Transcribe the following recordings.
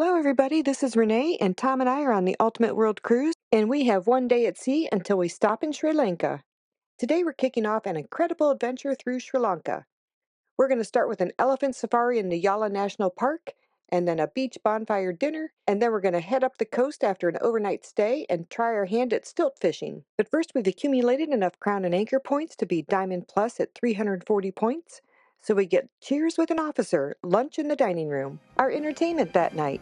Hello everybody, this is Renee, and Tom and I are on the Ultimate World Cruise, and we have one day at sea until we stop in Sri Lanka. Today we're kicking off an incredible adventure through Sri Lanka. We're going to start with an elephant safari in 𝗪𝗟𝗨 National Park, and then a beach bonfire dinner, and then we're going to head up the coast after an overnight stay and try our hand at stilt fishing. But first we've accumulated enough Crown and Anchor points to be Diamond Plus at 340 points. So we get cheers with an officer, lunch in the dining room, our entertainment that night.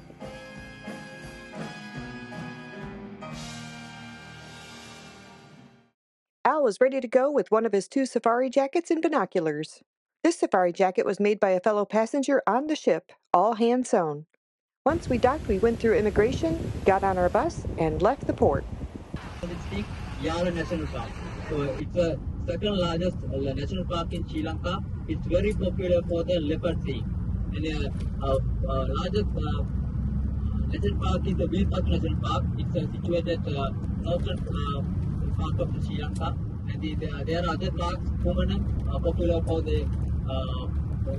Al was ready to go with one of his 2 safari jackets and binoculars. This safari jacket was made by a fellow passenger on the ship, all hand sewn. Once we docked, we went through immigration, got on our bus, and left the port. It's 𝗪𝗟𝗏 National Park. So it's the second largest national park in Sri Lanka. It's very popular for the leopard seeing. And largest national park is the WILLEMSTAD National Park. It's situated northern part of Sri Lanka. And there are other parks, permanent, popular for the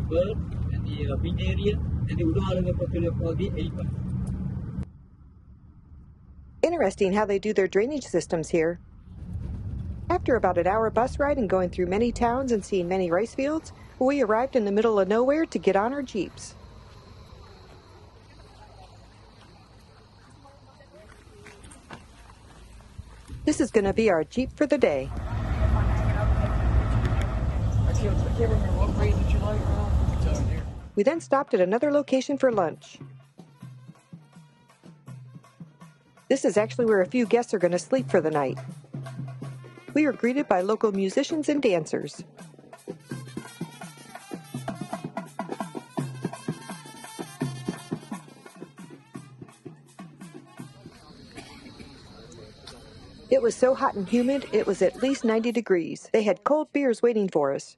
birds and the wind area. And the 𝗪𝗟𝗏 popular for the elephants. Interesting how they do their drainage systems here. After about an hour bus ride and going through many towns and seeing many rice fields, we arrived in the middle of nowhere to get on our jeeps. This is going to be our jeep for the day. I can't remember what grade did you like, Earl? We then stopped at another location for lunch. This is actually where a few guests are going to sleep for the night. We were greeted by local musicians and dancers. It was so hot and humid, it was at least 90 degrees. They had cold beers waiting for us.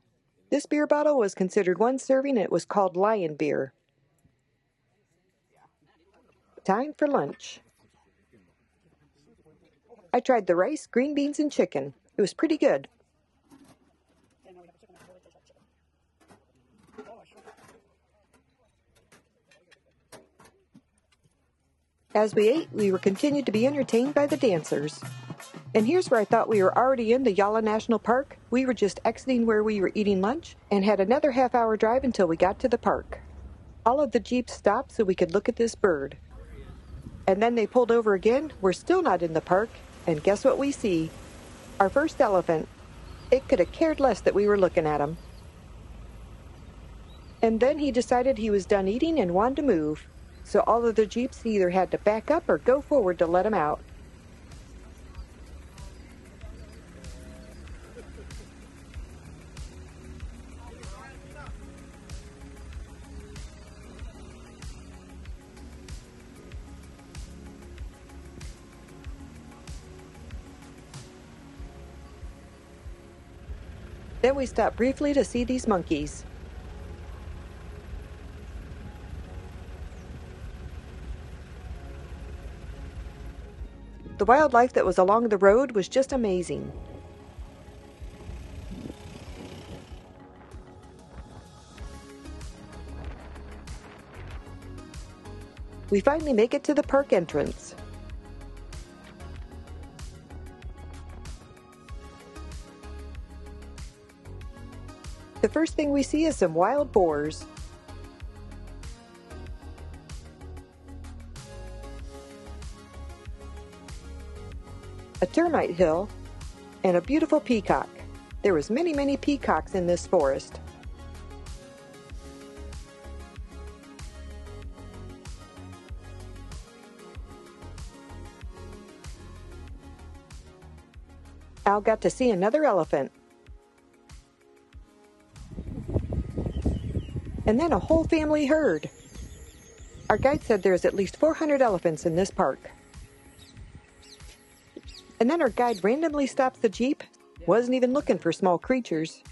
This beer bottle was considered one serving and it was called Lion Beer. Time for lunch. I tried the rice, green beans, and chicken. It was pretty good. As we ate, we were continued to be entertained by the dancers. And here's where I thought we were already in the 𝗪𝗟𝗏 National Park. We were just exiting where we were eating lunch and had another half-hour drive until we got to the park. All of the jeeps stopped so we could look at this bird. And then they pulled over again. We're still not in the park. And guess what we see? Our first elephant. It could have cared less that we were looking at him. And then he decided he was done eating and wanted to move. So all of the jeeps either had to back up or go forward to let him out. Then we stopped briefly to see these monkeys. The wildlife that was along the road was just amazing. We finally make it to the park entrance. The first thing we see is some wild boars. A termite hill, and a beautiful peacock. There was many peacocks in this forest. Al got to see another elephant. And then a whole family herd. Our guide said there's at least 400 elephants in this park. And then our guide randomly stops the jeep, wasn't even looking for small creatures.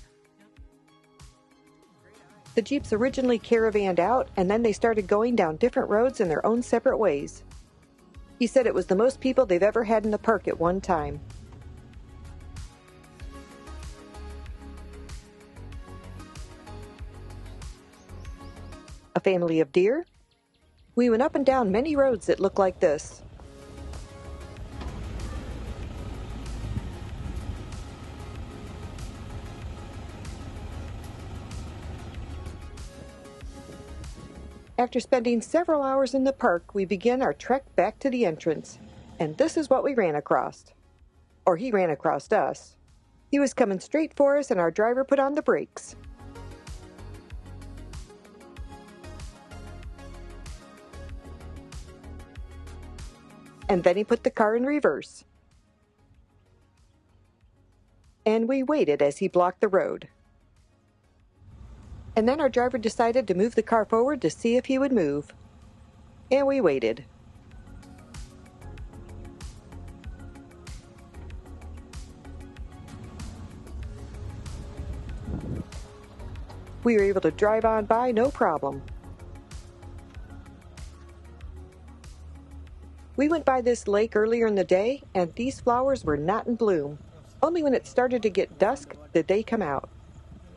The jeeps originally caravanned out, and then they started going down different roads in their own separate ways. He said it was the most people they've ever had in the park at one time. A family of deer, We went up and down many roads that looked like this. After spending several hours in the park, we began our trek back to the entrance, and this is what we ran across. Or he ran across us. He was coming straight for us, and our driver put on the brakes. And then he put the car in reverse. And we waited as he blocked the road. And then our driver decided to move the car forward to see if he would move. And we waited. We were able to drive on by no problem. We went by this lake earlier in the day, and these flowers were not in bloom. Only when it started to get dusk did they come out.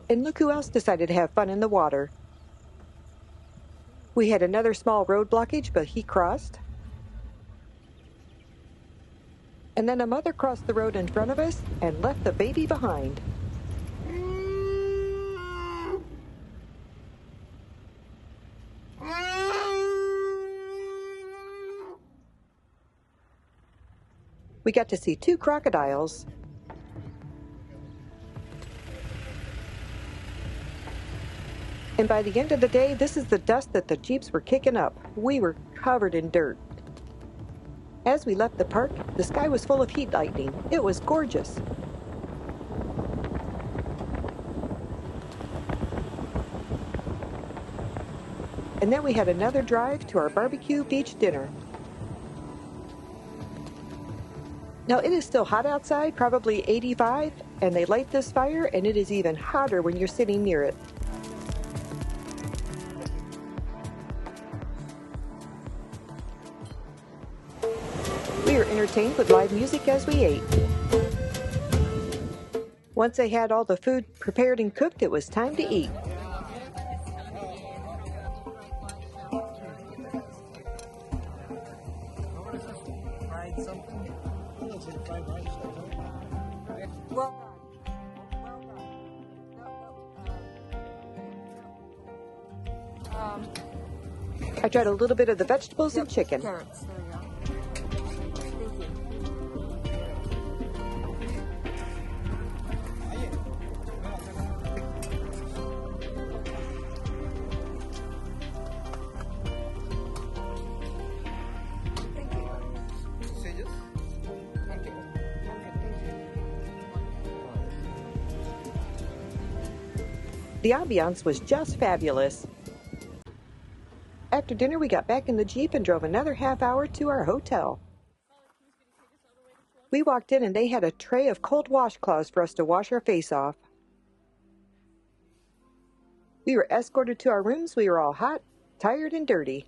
And look who else decided to have fun in the water. We had another small road blockage, but he crossed. And then a mother crossed the road in front of us and left the baby behind. We got to see 2 crocodiles. And by the end of the day, this is the dust that the Jeeps were kicking up. We were covered in dirt. As we left the park, the sky was full of heat lightning. It was gorgeous. And then we had another drive to our barbecue beach dinner. Now it is still hot outside, probably 85, and they light this fire, and it is even hotter when you're sitting near it. We were entertained with live music as we ate. Once they had all the food prepared and cooked, it was time to eat. I tried a little bit of the vegetables and chicken. Carrots, there we go. The ambiance was just fabulous. After dinner, we got back in the Jeep and drove another half hour to our hotel. We walked in and they had a tray of cold washcloths for us to wash our face off. We were escorted to our rooms. We were all hot, tired, and dirty.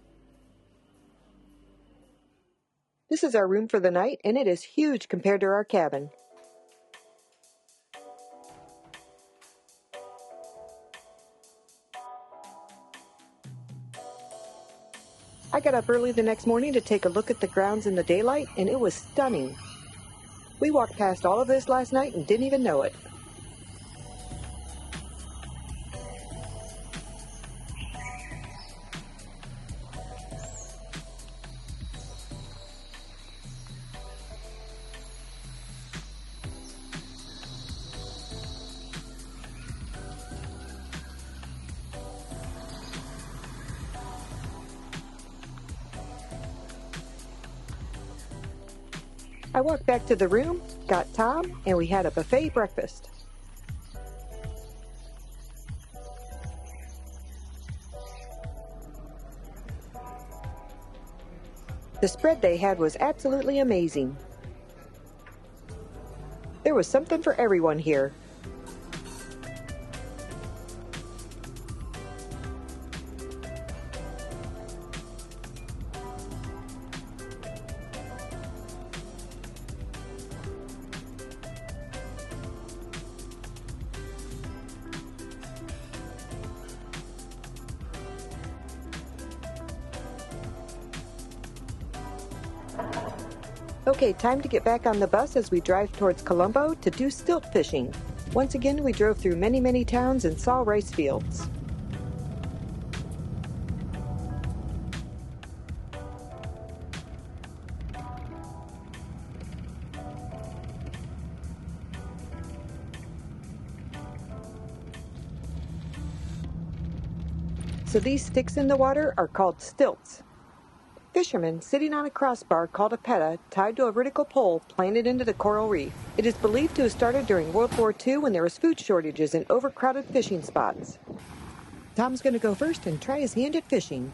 This is our room for the night, and it is huge compared to our cabin. I got up early the next morning to take a look at the grounds in the daylight, and it was stunning. We walked past all of this last night and didn't even know it. I walked back to the room, got Tom, and we had a buffet breakfast. The spread they had was absolutely amazing. There was something for everyone here. Okay, time to get back on the bus as we drive towards Colombo to do stilt fishing. Once again, we drove through many towns and saw rice fields. So these sticks in the water are called stilts. Fishermen sitting on a crossbar called a 𝗧𝗧 tied to a vertical pole planted into the coral reef. It is believed to have started during World War II when there was food shortages and overcrowded fishing spots. Tom's going to go first and try his hand at fishing.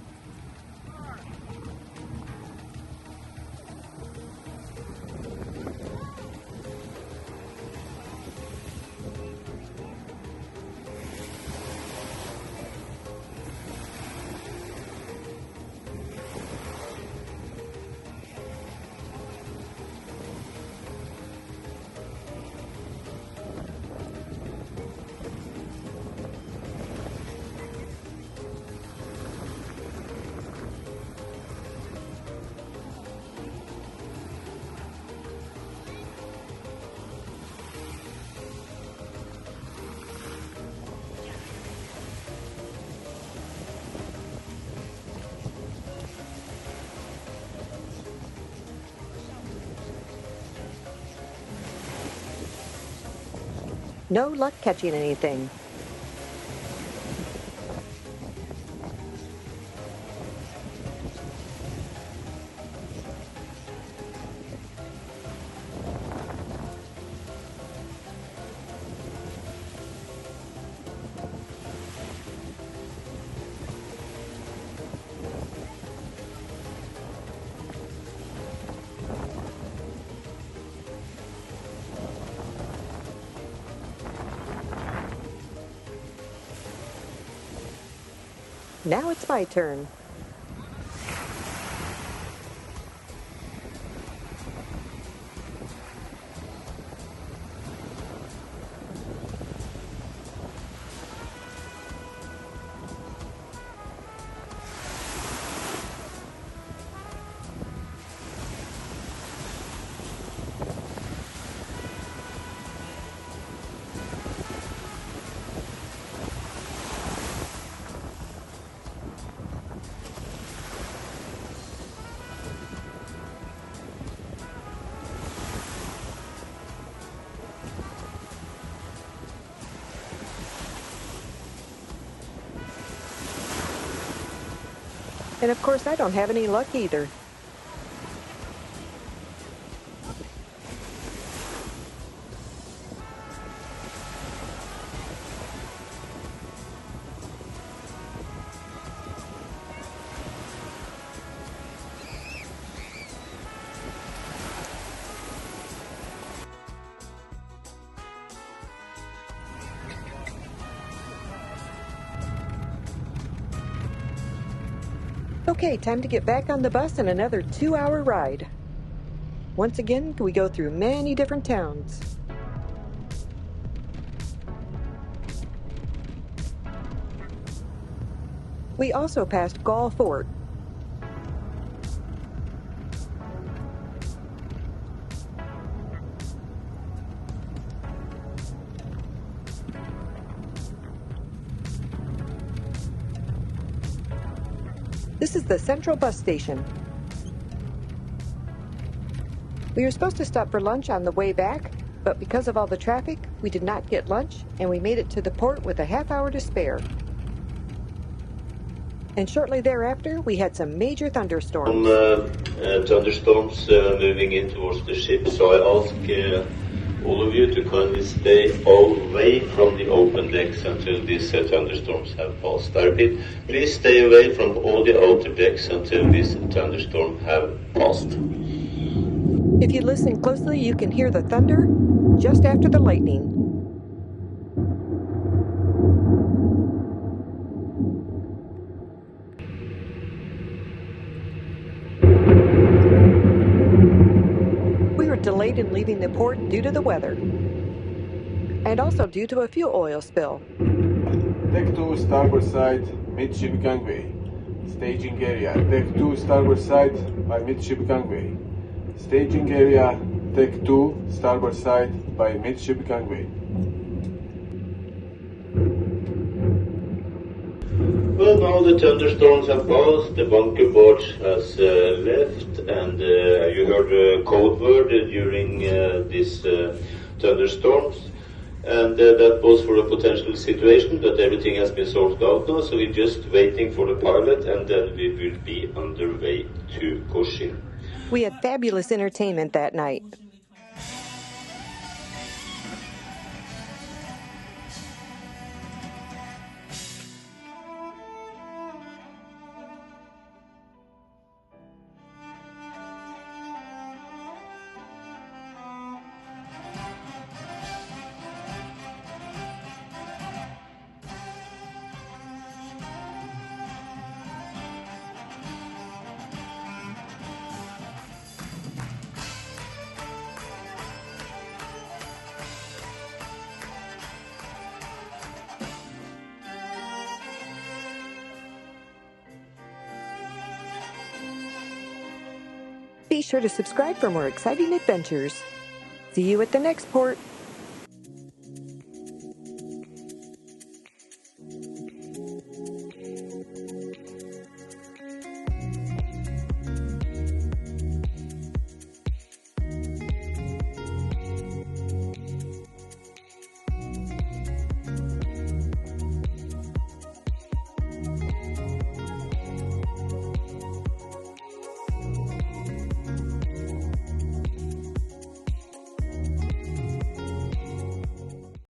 No luck catching anything. Now it's my turn. And of course, I don't have any luck either. Okay, time to get back on the bus and another 2-hour ride. Once again, we go through many different towns. We also passed Gall Fort. This is the Central Bus Station. We were supposed to stop for lunch on the way back, but because of all the traffic, we did not get lunch, and we made it to the port with a half-hour to spare. And shortly thereafter, we had some major thunderstorms. Thunderstorms moving in towards the ship, so I ask all of you to kindly stay away from the open decks until these thunderstorms have passed. I repeat, please stay away from all the outer decks until this thunderstorm have passed. If you listen closely, you can hear the thunder just after the lightning. We were delayed in leaving the port due to the weather, and also due to a fuel oil spill. Deck 2, starboard side, midship gangway. Staging area, Deck 2, starboard side by midship gangway. Staging area, deck 2, starboard side by midship gangway. Well, now the thunderstorms have passed, the bunker barge has left, and you heard a code word during these thunderstorms. And that was for a potential situation, but everything has been sorted out now, so we're just waiting for the pilot, and then we will be underway to Cochin. We had fabulous entertainment that night. Be sure to subscribe for more exciting adventures. See you at the next port.